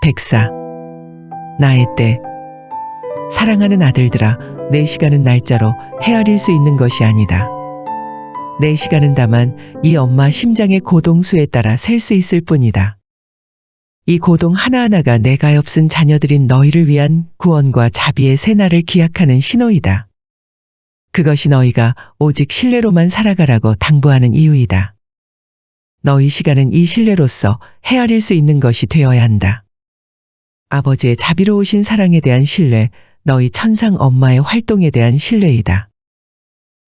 백사. 나의 때. 사랑하는 아들들아, 내 시간은 날짜로 헤아릴 수 있는 것이 아니다. 내 시간은 다만 이 엄마 심장의 고동수에 따라 셀 수 있을 뿐이다. 이 고동 하나하나가 내 가엾은 자녀들인 너희를 위한 구원과 자비의 새날을 기약하는 신호이다. 그것이 너희가 오직 신뢰로만 살아가라고 당부하는 이유이다. 너희 시간은 이 신뢰로서 헤아릴 수 있는 것이 되어야 한다. 아버지의 자비로우신 사랑에 대한 신뢰, 너희 천상 엄마의 활동에 대한 신뢰이다.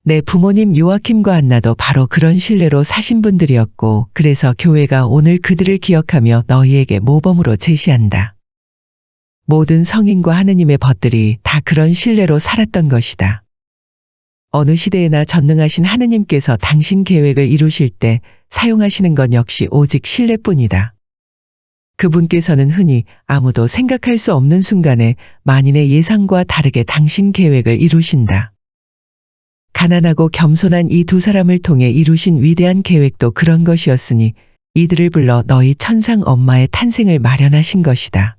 내 부모님 요아킴과 안나도 바로 그런 신뢰로 사신 분들이었고, 그래서 교회가 오늘 그들을 기억하며 너희에게 모범으로 제시한다. 모든 성인과 하느님의 벗들이 다 그런 신뢰로 살았던 것이다. 어느 시대에나 전능하신 하느님께서 당신 계획을 이루실 때 사용하시는 건 역시 오직 신뢰뿐이다. 그분께서는 흔히 아무도 생각할 수 없는 순간에 만인의 예상과 다르게 당신 계획을 이루신다. 가난하고 겸손한 이 두 사람을 통해 이루신 위대한 계획도 그런 것이었으니 이들을 불러 너희 천상 엄마의 탄생을 마련하신 것이다.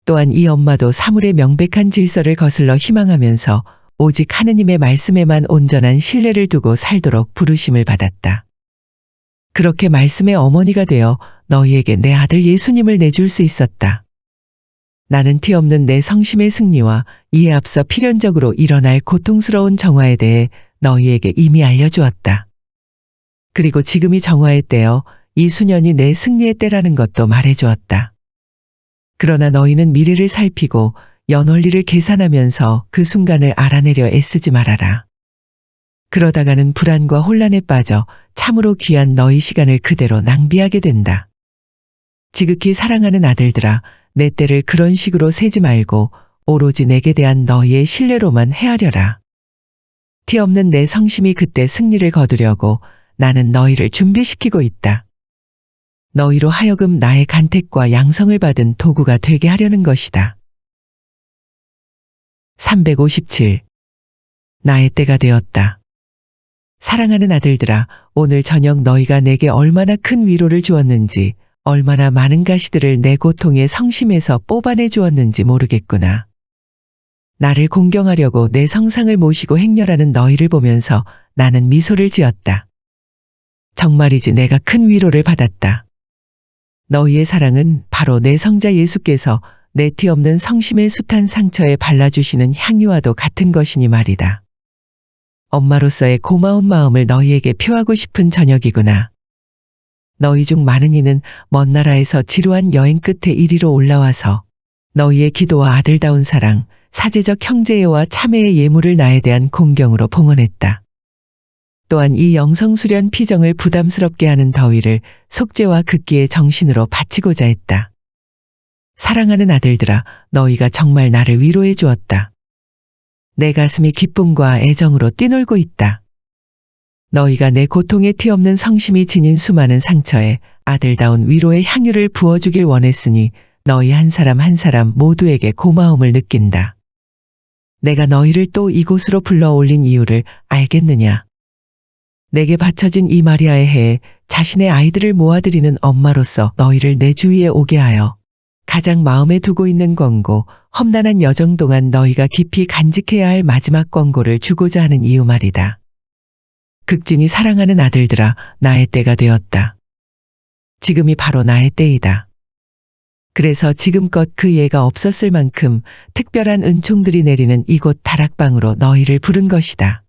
또한 이 엄마도 사물의 명백한 질서를 거슬러 희망하면서 오직 하느님의 말씀에만 온전한 신뢰를 두고 살도록 부르심을 받았다. 그렇게 말씀의 어머니가 되어 너희에게 내 아들 예수님을 내줄 수 있었다. 나는 티 없는 내 성심의 승리와 이에 앞서 필연적으로 일어날 고통스러운 정화에 대해 너희에게 이미 알려주었다. 그리고 지금이 정화의 때여 이 수년이 내 승리의 때라는 것도 말해주었다. 그러나 너희는 미래를 살피고 연원리를 계산하면서 그 순간을 알아내려 애쓰지 말아라. 그러다가는 불안과 혼란에 빠져 참으로 귀한 너희 시간을 그대로 낭비하게 된다. 지극히 사랑하는 아들들아, 내 때를 그런 식으로 세지 말고 오로지 내게 대한 너희의 신뢰로만 헤아려라. 티 없는 내 성심이 그때 승리를 거두려고 나는 너희를 준비시키고 있다. 너희로 하여금 나의 간택과 양성을 받은 도구가 되게 하려는 것이다. 357. 나의 때가 되었다. 사랑하는 아들들아, 오늘 저녁 너희가 내게 얼마나 큰 위로를 주었는지, 얼마나 많은 가시들을 내 고통의 성심에서 뽑아내 주었는지 모르겠구나. 나를 공경하려고 내 성상을 모시고 행렬하는 너희를 보면서 나는 미소를 지었다. 정말이지 내가 큰 위로를 받았다. 너희의 사랑은 바로 내 성자 예수께서 내 티 없는 성심의 숱한 상처에 발라주시는 향유와도 같은 것이니 말이다. 엄마로서의 고마운 마음을 너희에게 표하고 싶은 저녁이구나. 너희 중 많은 이는 먼 나라에서 지루한 여행 끝에 이리로 올라와서 너희의 기도와 아들다운 사랑, 사제적 형제애와 참회의 예물을 나에 대한 공경으로 봉헌했다. 또한 이 영성수련 피정을 부담스럽게 하는 더위를 속죄와 극기의 정신으로 바치고자 했다. 사랑하는 아들들아, 너희가 정말 나를 위로해 주었다. 내 가슴이 기쁨과 애정으로 뛰놀고 있다. 너희가 내 고통에 티 없는 성심이 지닌 수많은 상처에 아들다운 위로의 향유를 부어주길 원했으니 너희 한 사람 한 사람 모두에게 고마움을 느낀다. 내가 너희를 또 이곳으로 불러 올린 이유를 알겠느냐? 내게 바쳐진 이 마리아의 해에 자신의 아이들을 모아들이는 엄마로서 너희를 내 주위에 오게 하여 가장 마음에 두고 있는 권고, 험난한 여정 동안 너희가 깊이 간직해야 할 마지막 권고를 주고자 하는 이유 말이다. 극진히 사랑하는 아들들아, 나의 때가 되었다. 지금이 바로 나의 때이다. 그래서 지금껏 그 예가 없었을 만큼 특별한 은총들이 내리는 이곳 다락방으로 너희를 부른 것이다.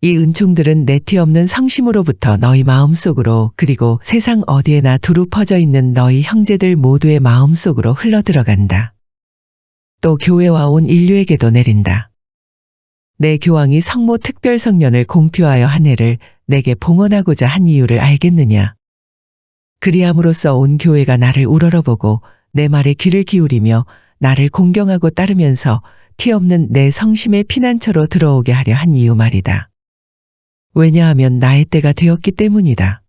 이 은총들은 내 티 없는 성심으로부터 너희 마음속으로, 그리고 세상 어디에나 두루 퍼져 있는 너희 형제들 모두의 마음속으로 흘러들어간다. 또 교회와 온 인류에게도 내린다. 내 교황이 성모 특별성년을 공표하여 한 해를 내게 봉헌하고자 한 이유를 알겠느냐? 그리함으로써 온 교회가 나를 우러러보고 내 말에 귀를 기울이며 나를 공경하고 따르면서 티 없는 내 성심의 피난처로 들어오게 하려 한 이유 말이다. 왜냐하면 나의 때가 되었기 때문이다.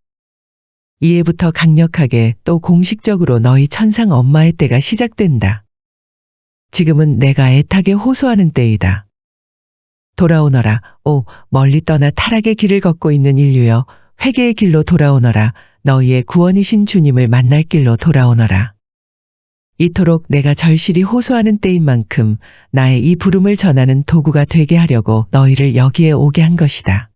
이해부터 강력하게 또 공식적으로 너희 천상 엄마의 때가 시작된다. 지금은 내가 애타게 호소하는 때이다. 돌아오너라. 오, 멀리 떠나 타락의 길을 걷고 있는 인류여, 회개의 길로 돌아오너라. 너희의 구원이신 주님을 만날 길로 돌아오너라. 이토록 내가 절실히 호소하는 때인 만큼 나의 이 부름을 전하는 도구가 되게 하려고 너희를 여기에 오게 한 것이다.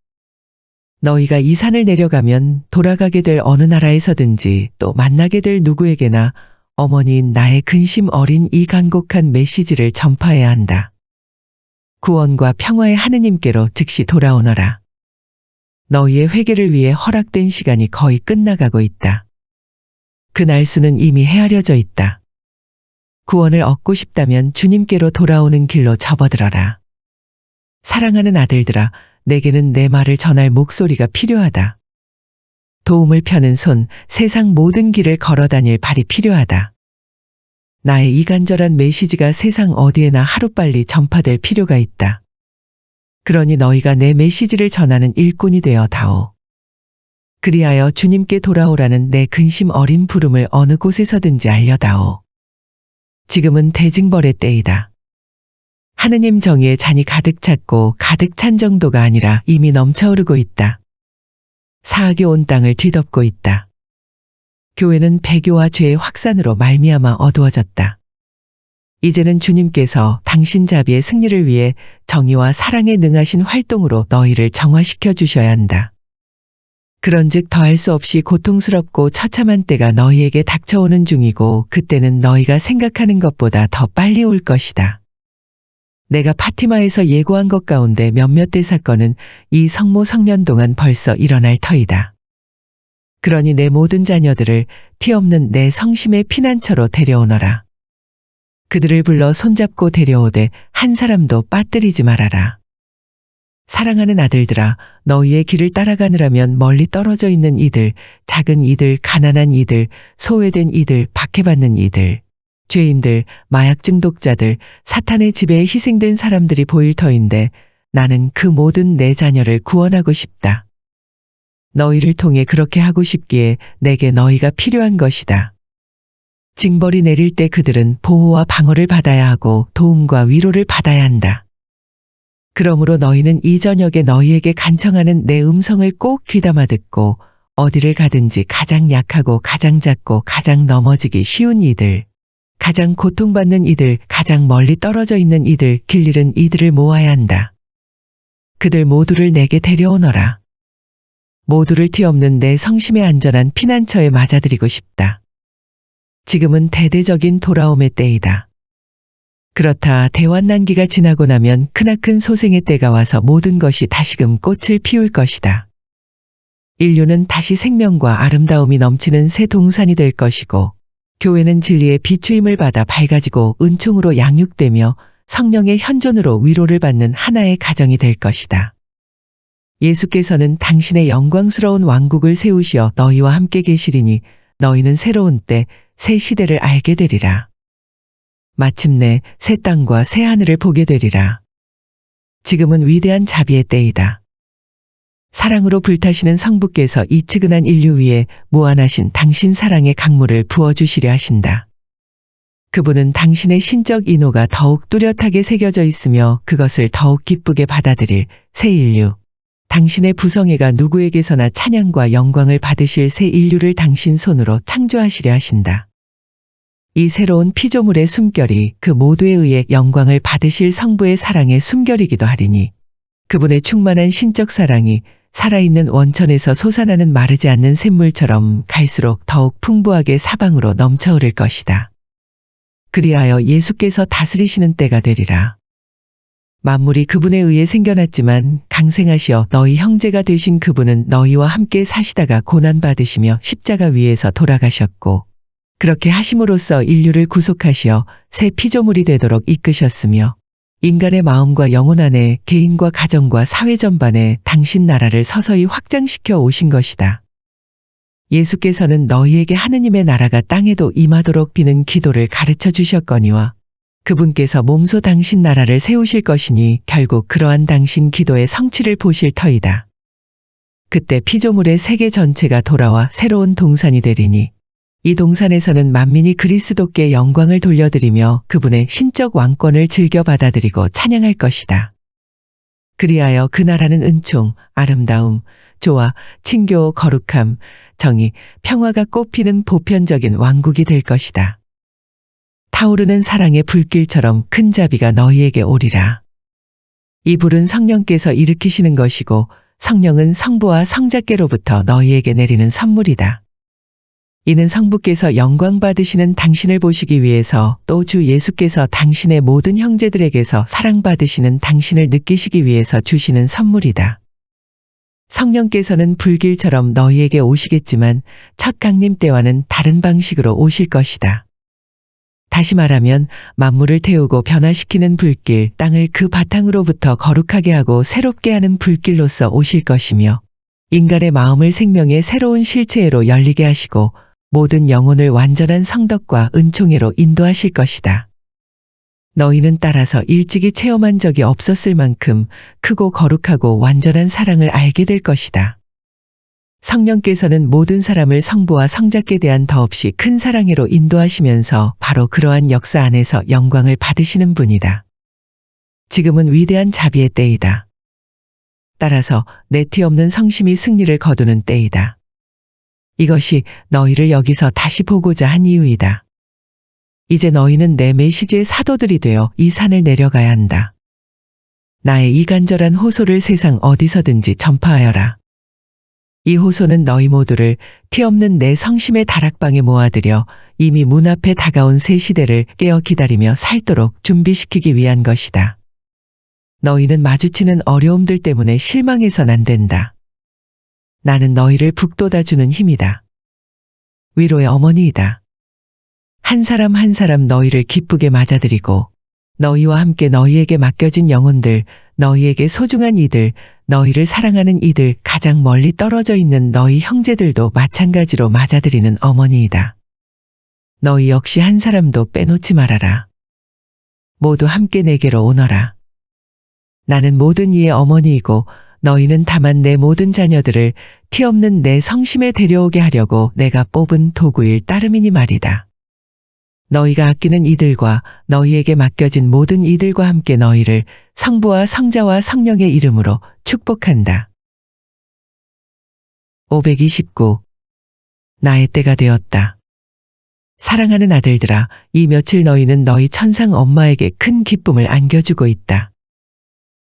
너희가 이 산을 내려가면 돌아가게 될 어느 나라에서든지 또 만나게 될 누구에게나 어머니인 나의 근심 어린 이 간곡한 메시지를 전파해야 한다. 구원과 평화의 하느님께로 즉시 돌아오너라. 너희의 회개를 위해 허락된 시간이 거의 끝나가고 있다. 그 날수는 이미 헤아려져 있다. 구원을 얻고 싶다면 주님께로 돌아오는 길로 접어들어라. 사랑하는 아들들아, 내게는 내 말을 전할 목소리가 필요하다. 도움을 펴는 손, 세상 모든 길을 걸어 다닐 발이 필요하다. 나의 이 간절한 메시지가 세상 어디에나 하루빨리 전파될 필요가 있다. 그러니 너희가 내 메시지를 전하는 일꾼이 되어 다오. 그리하여 주님께 돌아오라는 내 근심 어린 부름을 어느 곳에서든지 알려다오. 지금은 대징벌의 때이다. 하느님 정의의 잔이 가득 찼고 가득 찬 정도가 아니라 이미 넘쳐흐르고 있다. 사악이 온 땅을 뒤덮고 있다. 교회는 배교와 죄의 확산으로 말미암아 어두워졌다. 이제는 주님께서 당신 자비의 승리를 위해 정의와 사랑에 능하신 활동으로 너희를 정화시켜 주셔야 한다. 그런즉 더할 수 없이 고통스럽고 처참한 때가 너희에게 닥쳐오는 중이고 그때는 너희가 생각하는 것보다 더 빨리 올 것이다. 내가 파티마에서 예고한 것 가운데 몇몇 사건은 이 성모 성년 동안 벌써 일어날 터이다. 그러니 내 모든 자녀들을 티 없는 내 성심의 피난처로 데려오너라. 그들을 불러 손잡고 데려오되 한 사람도 빠뜨리지 말아라. 사랑하는 아들들아, 너희의 길을 따라가느라면 멀리 떨어져 있는 이들, 작은 이들, 가난한 이들, 소외된 이들, 박해받는 이들, 죄인들, 마약 중독자들, 사탄의 지배에 희생된 사람들이 보일 터인데 나는 그 모든 내 자녀를 구원하고 싶다. 너희를 통해 그렇게 하고 싶기에 내게 너희가 필요한 것이다. 징벌이 내릴 때 그들은 보호와 방어를 받아야 하고 도움과 위로를 받아야 한다. 그러므로 너희는 이 저녁에 너희에게 간청하는 내 음성을 꼭 귀담아 듣고 어디를 가든지 가장 약하고 가장 작고 가장 넘어지기 쉬운 이들, 가장 고통받는 이들, 가장 멀리 떨어져 있는 이들, 길 잃은 이들을 모아야 한다. 그들 모두를 내게 데려오너라. 모두를 티 없는 내 성심의 안전한 피난처에 맞아들이고 싶다. 지금은 대대적인 돌아옴의 때이다. 그렇다 대환난기가 지나고 나면 크나큰 소생의 때가 와서 모든 것이 다시금 꽃을 피울 것이다. 인류는 다시 생명과 아름다움이 넘치는 새 동산이 될 것이고 교회는 진리의 비추임을 받아 밝아지고 은총으로 양육되며 성령의 현존으로 위로를 받는 하나의 가정이 될 것이다. 예수께서는 당신의 영광스러운 왕국을 세우시어 너희와 함께 계시리니 너희는 새로운 때, 새 시대를 알게 되리라. 마침내 새 땅과 새 하늘을 보게 되리라. 지금은 위대한 자비의 때이다. 사랑으로 불타시는 성부께서 이 측은한 인류 위에 무한하신 당신 사랑의 강물을 부어주시려 하신다. 그분은 당신의 신적 인호가 더욱 뚜렷하게 새겨져 있으며 그것을 더욱 기쁘게 받아들일 새 인류, 당신의 부성애가 누구에게서나 찬양과 영광을 받으실 새 인류를 당신 손으로 창조하시려 하신다. 이 새로운 피조물의 숨결이 그 모두에 의해 영광을 받으실 성부의 사랑의 숨결이기도 하리니 그분의 충만한 신적 사랑이 살아있는 원천에서 솟아나는 마르지 않는 샘물처럼 갈수록 더욱 풍부하게 사방으로 넘쳐 흐를 것이다. 그리하여 예수께서 다스리시는 때가 되리라. 만물이 그분에 의해 생겨났지만 강생하시어 너희 형제가 되신 그분은 너희와 함께 사시다가 고난받으시며 십자가 위에서 돌아가셨고 그렇게 하심으로써 인류를 구속하시어 새 피조물이 되도록 이끄셨으며 인간의 마음과 영혼 안에 개인과 가정과 사회 전반에 당신 나라를 서서히 확장시켜 오신 것이다. 예수께서는 너희에게 하느님의 나라가 땅에도 임하도록 비는 기도를 가르쳐 주셨거니와 그분께서 몸소 당신 나라를 세우실 것이니 결국 그러한 당신 기도의 성취를 보실 터이다. 그때 피조물의 세계 전체가 돌아와 새로운 동산이 되리니 이 동산에서는 만민이 그리스도께 영광을 돌려드리며 그분의 신적 왕권을 즐겨 받아들이고 찬양할 것이다. 그리하여 그 나라는 은총, 아름다움, 조화, 친교, 거룩함, 정의, 평화가 꽃피는 보편적인 왕국이 될 것이다. 타오르는 사랑의 불길처럼 큰 자비가 너희에게 오리라. 이 불은 성령께서 일으키시는 것이고 성령은 성부와 성자께로부터 너희에게 내리는 선물이다. 이는 성부께서 영광 받으시는 당신을 보시기 위해서 또 주 예수께서 당신의 모든 형제들에게서 사랑받으시는 당신을 느끼시기 위해서 주시는 선물이다. 성령께서는 불길처럼 너희에게 오시겠지만 첫 강림 때와는 다른 방식으로 오실 것이다. 다시 말하면 만물을 태우고 변화시키는 불길, 땅을 그 바탕으로부터 거룩하게 하고 새롭게 하는 불길로서 오실 것이며 인간의 마음을 생명의 새로운 실체로 열리게 하시고 모든 영혼을 완전한 성덕과 은총회로 인도하실 것이다. 너희는 따라서 일찍이 체험한 적이 없었을 만큼 크고 거룩하고 완전한 사랑을 알게 될 것이다. 성령께서는 모든 사람을 성부와 성자께 대한 더없이 큰 사랑으로 인도하시면서 바로 그러한 역사 안에서 영광을 받으시는 분이다. 지금은 위대한 자비의 때이다. 따라서 내 티 없는 성심이 승리를 거두는 때이다. 이것이 너희를 여기서 다시 보고자 한 이유이다. 이제 너희는 내 메시지의 사도들이 되어 이 산을 내려가야 한다. 나의 이 간절한 호소를 세상 어디서든지 전파하여라. 이 호소는 너희 모두를 티 없는 내 성심의 다락방에 모아들여 이미 문 앞에 다가온 새 시대를 깨어 기다리며 살도록 준비시키기 위한 것이다. 너희는 마주치는 어려움들 때문에 실망해선 안 된다. 나는 너희를 북돋아주는 힘이다. 위로의 어머니이다. 한 사람 한 사람 너희를 기쁘게 맞아들이고 너희와 함께 너희에게 맡겨진 영혼들, 너희에게 소중한 이들, 너희를 사랑하는 이들, 가장 멀리 떨어져 있는 너희 형제들도 마찬가지로 맞아들이는 어머니이다. 너희 역시 한 사람도 빼놓지 말아라. 모두 함께 내게로 오너라. 나는 모든 이의 어머니이고 너희는 다만 내 모든 자녀들을 티 없는 내 성심에 데려오게 하려고 내가 뽑은 도구일 따름이니 말이다. 너희가 아끼는 이들과 너희에게 맡겨진 모든 이들과 함께 너희를 성부와 성자와 성령의 이름으로 축복한다. 529. 나의 때가 되었다. 사랑하는 아들들아, 이 며칠 너희는 너희 천상 엄마에게 큰 기쁨을 안겨주고 있다.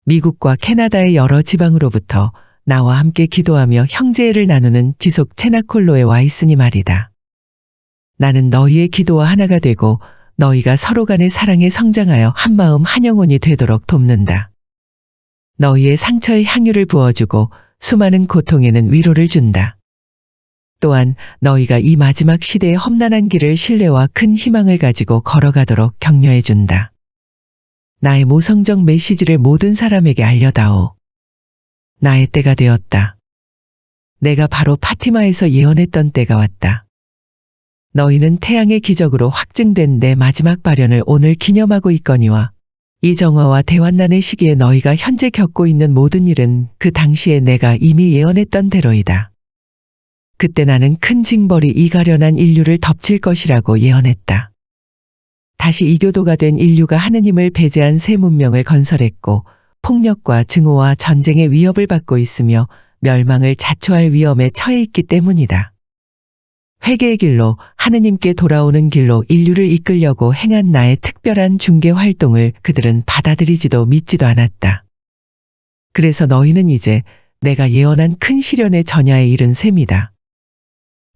미국과 캐나다의 여러 지방으로부터 나와 함께 기도하며 형제애를 나누는 지속 체나콜로에 와 있으니 말이다. 나는 너희의 기도와 하나가 되고 너희가 서로 간의 사랑에 성장하여 한마음 한영혼이 되도록 돕는다. 너희의 상처에 향유를 부어주고 수많은 고통에는 위로를 준다. 또한 너희가 이 마지막 시대의 험난한 길을 신뢰와 큰 희망을 가지고 걸어가도록 격려해준다. 나의 모성적 메시지를 모든 사람에게 알려다오. 나의 때가 되었다. 내가 바로 파티마에서 예언했던 때가 왔다. 너희는 태양의 기적으로 확증된 내 마지막 발현을 오늘 기념하고 있거니와 이 정화와 대환난의 시기에 너희가 현재 겪고 있는 모든 일은 그 당시에 내가 이미 예언했던 대로이다. 그때 나는 큰 징벌이 이 가련한 인류를 덮칠 것이라고 예언했다. 다시 이교도가 된 인류가 하느님을 배제한 새 문명을 건설했고 폭력과 증오와 전쟁의 위협을 받고 있으며 멸망을 자초할 위험에 처해 있기 때문이다. 회개의 길로 하느님께 돌아오는 길로 인류를 이끌려고 행한 나의 특별한 중개 활동을 그들은 받아들이지도 믿지도 않았다. 그래서 너희는 이제 내가 예언한 큰 시련의 전야에 이른 셈이다.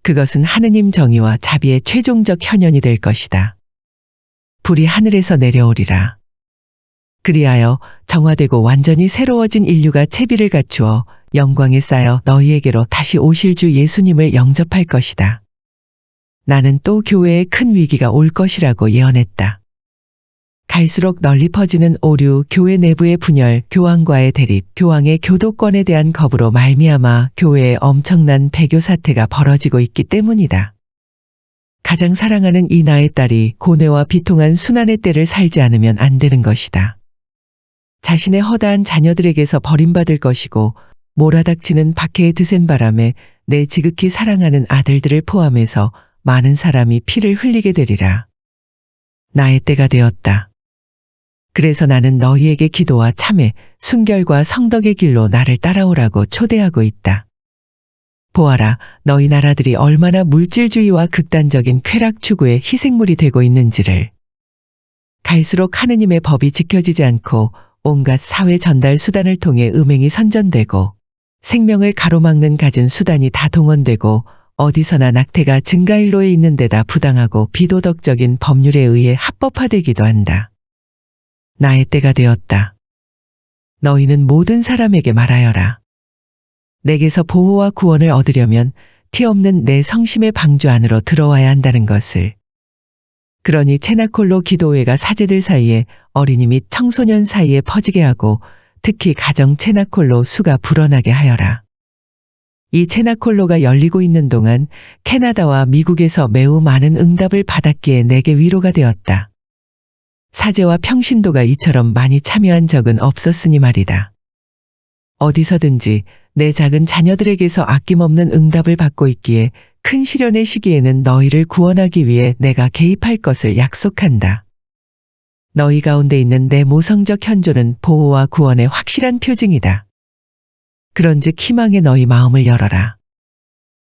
그것은 하느님 정의와 자비의 최종적 현현이 될 것이다. 불이 하늘에서 내려오리라. 그리하여 정화되고 완전히 새로워진 인류가 채비를 갖추어 영광에 쌓여 너희에게로 다시 오실 주 예수님을 영접할 것이다. 나는 또 교회에 큰 위기가 올 것이라고 예언했다. 갈수록 널리 퍼지는 오류, 교회 내부의 분열, 교황과의 대립, 교황의 교도권에 대한 겁으로 말미암아 교회에 엄청난 배교 사태가 벌어지고 있기 때문이다. 가장 사랑하는 이 나의 딸이 고뇌와 비통한 순환의 때를 살지 않으면 안 되는 것이다. 자신의 허다한 자녀들에게서 버림받을 것이고 몰아닥치는 박해의 드센 바람에 내 지극히 사랑하는 아들들을 포함해서 많은 사람이 피를 흘리게 되리라. 나의 때가 되었다. 그래서 나는 너희에게 기도와 참회, 순결과 성덕의 길로 나를 따라오라고 초대하고 있다. 보아라, 너희 나라들이 얼마나 물질주의와 극단적인 쾌락 추구의 희생물이 되고 있는지를. 갈수록 하느님의 법이 지켜지지 않고 온갖 사회 전달 수단을 통해 음행이 선전되고 생명을 가로막는 갖은 수단이 다 동원되고 어디서나 낙태가 증가일로에 있는 데다 부당하고 비도덕적인 법률에 의해 합법화되기도 한다. 나의 때가 되었다. 너희는 모든 사람에게 말하여라. 내게서 보호와 구원을 얻으려면 티 없는 내 성심의 방주 안으로 들어와야 한다는 것을. 그러니 체나콜로 기도회가 사제들 사이에 어린이 및 청소년 사이에 퍼지게 하고 특히 가정 체나콜로 수가 불어나게 하여라. 이 체나콜로가 열리고 있는 동안 캐나다와 미국에서 매우 많은 응답을 받았기에 내게 위로가 되었다. 사제와 평신도가 이처럼 많이 참여한 적은 없었으니 말이다. 어디서든지 내 작은 자녀들에게서 아낌없는 응답을 받고 있기에 큰 시련의 시기에는 너희를 구원하기 위해 내가 개입할 것을 약속한다. 너희 가운데 있는 내 모성적 현존은 보호와 구원의 확실한 표징이다. 그런즉 희망에 너희 마음을 열어라.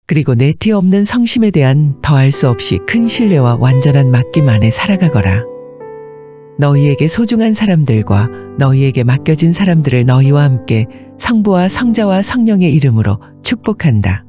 그리고 내 티 없는 성심에 대한 더할 수 없이 큰 신뢰와 완전한 맡김 안에 살아가거라. 너희에게 소중한 사람들과 너희에게 맡겨진 사람들을 너희와 함께 성부와 성자와 성령의 이름으로 축복한다.